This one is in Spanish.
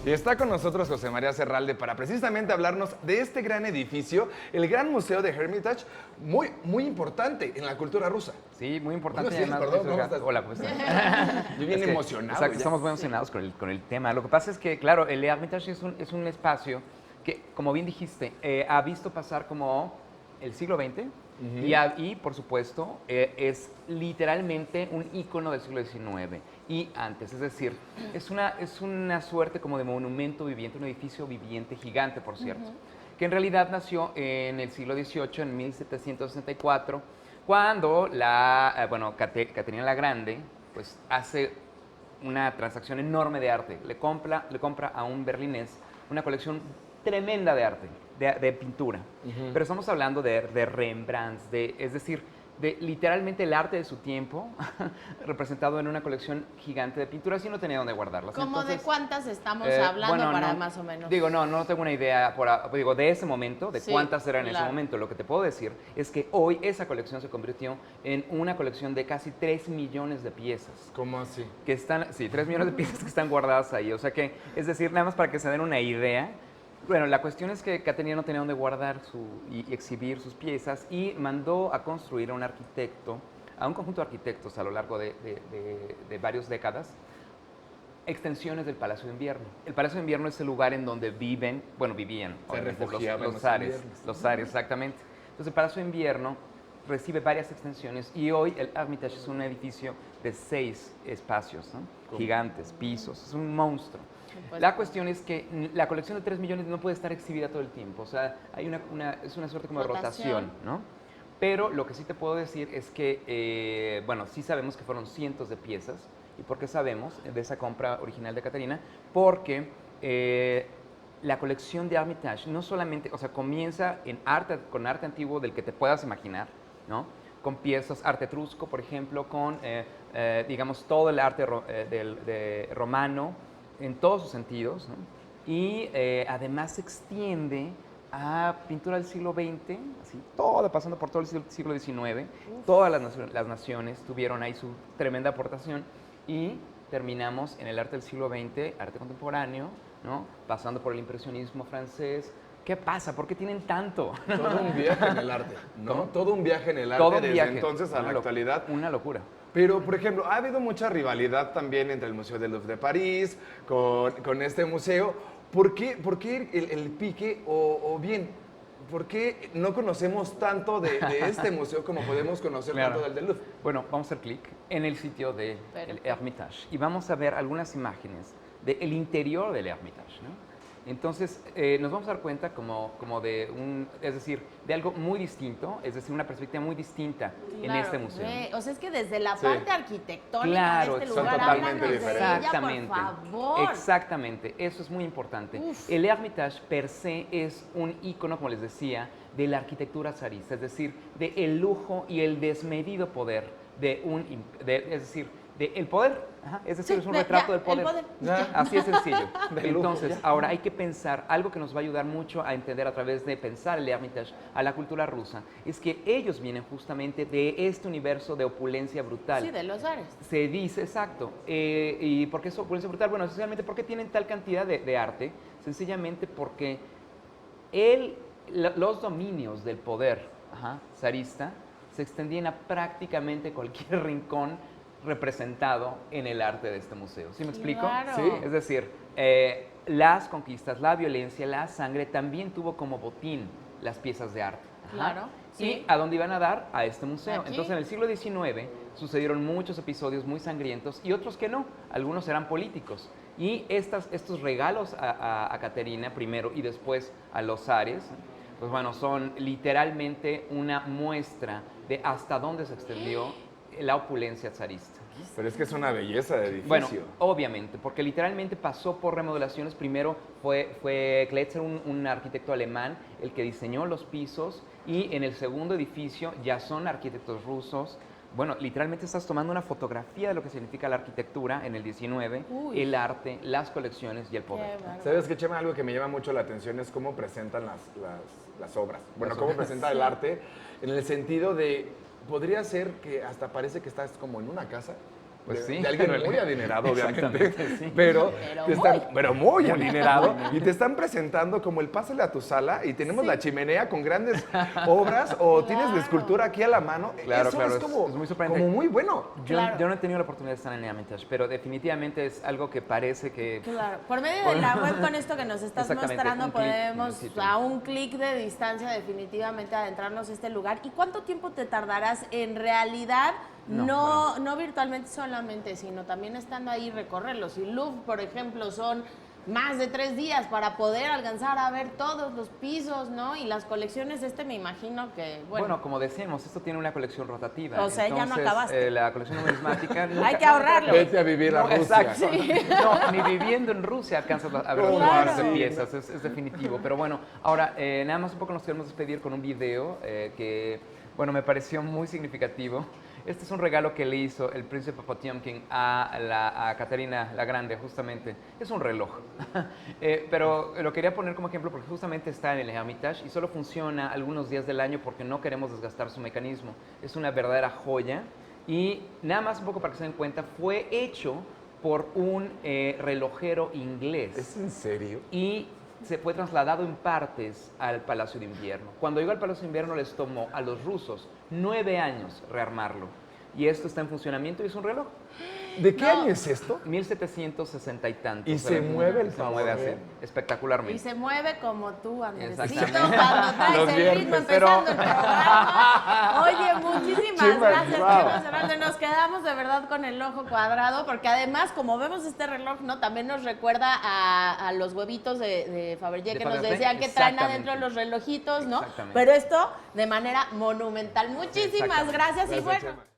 Y está con nosotros José María Serralde para precisamente hablarnos de este gran edificio, el Gran Museo de Hermitage, muy importante en la cultura rusa. Sí, muy importante. Buenos días, además, perdón, ¿cómo estás? Hola, ¿cómo estás? Yo bien emocionado. Exacto, Ya. estamos muy emocionados con el tema. Lo que pasa es que, claro, el Hermitage es un espacio que, como bien dijiste, ha visto pasar como el siglo XX y, por supuesto, es literalmente un ícono del siglo XIX y antes. Es decir, es una suerte como de monumento viviente, un edificio viviente gigante, por cierto, que en realidad nació en el siglo XVIII, en 1764, cuando Caterina la Grande pues, hace una transacción enorme de arte. Le compra a un berlinés una colección tremenda de arte, de pintura. Pero estamos hablando de Rembrandt, es decir, de literalmente el arte de su tiempo, representado en una colección gigante de pinturas y no tenía dónde guardarlas. ¿Cómo Entonces, de cuántas estamos hablando para más o menos? Digo, no tengo una idea de ese momento, de Sí, cuántas eran en ese claro. momento. Lo que te puedo decir es que hoy esa colección se convirtió en una colección de casi 3 millones de piezas. ¿Cómo así? Que están, sí, 3 millones de piezas que están guardadas ahí. O sea que, es decir, nada más para que se den una idea. Bueno, la cuestión es que Caterina no tenía dónde guardar y exhibir sus piezas y mandó a construir a un arquitecto, a un conjunto de arquitectos a lo largo de varias décadas, extensiones del Palacio de Invierno. El Palacio de Invierno es el lugar en donde vivían, obviamente, refugiaban los los zares. inviernos. Los zares, exactamente. Entonces, el Palacio de Invierno recibe varias extensiones y hoy el Hermitage es un edificio de 6 espacios, ¿no? Gigantes, pisos, es un monstruo. Pues, La cuestión es que la colección de 3 millones no puede estar exhibida todo el tiempo, o sea, hay es una suerte como de rotación, ¿no? Pero lo que sí te puedo decir es que, sí sabemos que fueron cientos de piezas. ¿Y por qué sabemos de esa compra original de Caterina? Porque la colección de Hermitage no solamente, o sea, comienza con arte antiguo del que te puedas imaginar, ¿no? Con piezas, arte etrusco, por ejemplo, con, digamos, todo el arte romano, en todos sus sentidos, ¿no? Y además se extiende a pintura del siglo XX, así, toda, pasando por todo el siglo XIX. Todas las naciones tuvieron ahí su tremenda aportación y terminamos en el arte del siglo XX, arte contemporáneo, ¿no? Pasando por el impresionismo francés. ¿Qué pasa? ¿Por qué tienen tanto? Todo un viaje en el arte, ¿no? ¿Cómo? Todo un viaje en el arte Todo un desde viaje. entonces a la actualidad. Una locura. Pero, por ejemplo, ha habido mucha rivalidad también entre el Museo del Louvre de París con este museo. ¿Por qué el pique o bien, por qué no conocemos tanto de este museo como podemos conocer tanto del Louvre? Bueno, vamos a hacer clic en el sitio del Hermitage y vamos a ver algunas imágenes del interior del Hermitage, ¿no? Entonces, nos vamos a dar cuenta como de de algo muy distinto, es decir, una perspectiva muy distinta en este museo. O sea, es que desde la parte arquitectónica Claro, de este son lugar, totalmente háblanos de diferentes. ella, por favor. Exactamente, eso es muy importante. El Hermitage per se es un ícono, como les decía, de la arquitectura zarista, es decir, del lujo y el desmedido poder del poder. Es decir, es un retrato del poder. Así es sencillo. Entonces, ahora hay que pensar, algo que nos va a ayudar mucho a entender a través de pensar el Hermitage a la cultura rusa, es que ellos vienen justamente de este universo de opulencia brutal. Sí, de los zares. Se dice, exacto. ¿Y por qué es opulencia brutal? Bueno, esencialmente, ¿por qué tienen tal cantidad de arte? Sencillamente porque los dominios del poder zarista se extendían a prácticamente cualquier rincón representado en el arte de este museo. ¿Sí me explico? Claro. Sí. Es decir, las conquistas, la violencia, la sangre también tuvo como botín las piezas de arte. Claro, sí. ¿Y a dónde iban a dar? A este museo. Aquí. Entonces, en el siglo XIX sucedieron muchos episodios muy sangrientos y otros que no. Algunos eran políticos. Y estos regalos a Caterina primero y después a los zares, pues bueno, son literalmente una muestra de hasta dónde se extendió la opulencia zarista. Pero es que es una belleza de edificio. Bueno, obviamente, porque literalmente pasó por remodelaciones. Primero fue Kletzer, un arquitecto alemán, el que diseñó los pisos, y en el segundo edificio ya son arquitectos rusos. Bueno, literalmente estás tomando una fotografía de lo que significa la arquitectura en el 19, el arte, las colecciones y el poder. ¿Sabes qué, Chema? Algo que me llama mucho la atención es cómo presentan las obras. Bueno, cómo presenta el arte, en el sentido de, podría ser que hasta parece que estás como en una casa, Pues sí, de alguien muy adinerado, obviamente, exactamente, sí. pero, Pero muy adinerado, y te están presentando como el pásale a tu sala y tenemos la chimenea con grandes obras o tienes la escultura aquí a la mano. Claro, Eso claro, es como, es muy sorprendente. como muy bueno. Yo no he tenido la oportunidad de estar en el Hermitage, pero definitivamente es algo que parece que... Claro, por medio de la web con esto que nos estás Exactamente, mostrando un clic en el podemos sitio. a un clic de distancia definitivamente adentrarnos a este lugar. ¿Y cuánto tiempo te tardarás en realidad? No virtualmente solamente, sino también estando ahí recorrerlos. Y Louvre, por ejemplo, son más de 3 días para poder alcanzar a ver todos los pisos, ¿no? Y las colecciones me imagino que, Bueno, como decíamos, esto tiene una colección rotativa. O sea, ya no acabaste. La colección numismática... Hay que ahorrarlo. Vete a vivir a Rusia. Exacto. No, ni viviendo en Rusia alcanzas a ver un Claro. par de piezas, es definitivo. Pero bueno, ahora, nada más un poco nos queremos despedir con un video que, bueno, me pareció muy significativo. Este es un regalo que le hizo el príncipe Potiomkin a Catarina la Grande, justamente. Es un reloj. Pero lo quería poner como ejemplo porque justamente está en el Hermitage y solo funciona algunos días del año porque no queremos desgastar su mecanismo. Es una verdadera joya y nada más un poco para que se den cuenta, fue hecho por un relojero inglés. ¿Es en serio? Y se fue trasladado en partes al Palacio de Invierno. Cuando llegó al Palacio de Invierno les tomó a los rusos 9 años rearmarlo. Y esto está en funcionamiento y es un reloj. ¿De qué año es esto? 1760 y tantos. Y se mueve el Se mueve así, pavo. espectacularmente. Y se mueve como tú, Andresito, Exactamente. cuando traes Los el viernes, ritmo pero- empezando el programa. Oye, muchísimas Chimas, gracias, wow. Chimas Hernández. Nos quedamos de verdad con el ojo cuadrado, porque además, como vemos este reloj, ¿no? También nos recuerda a los huevitos de Fabergé De que nos Fabergé, decían que traen exactamente. adentro los relojitos, ¿no? Exactamente. Pero esto de manera monumental. Muchísimas Exactamente. gracias y Gracias, bueno. Chema.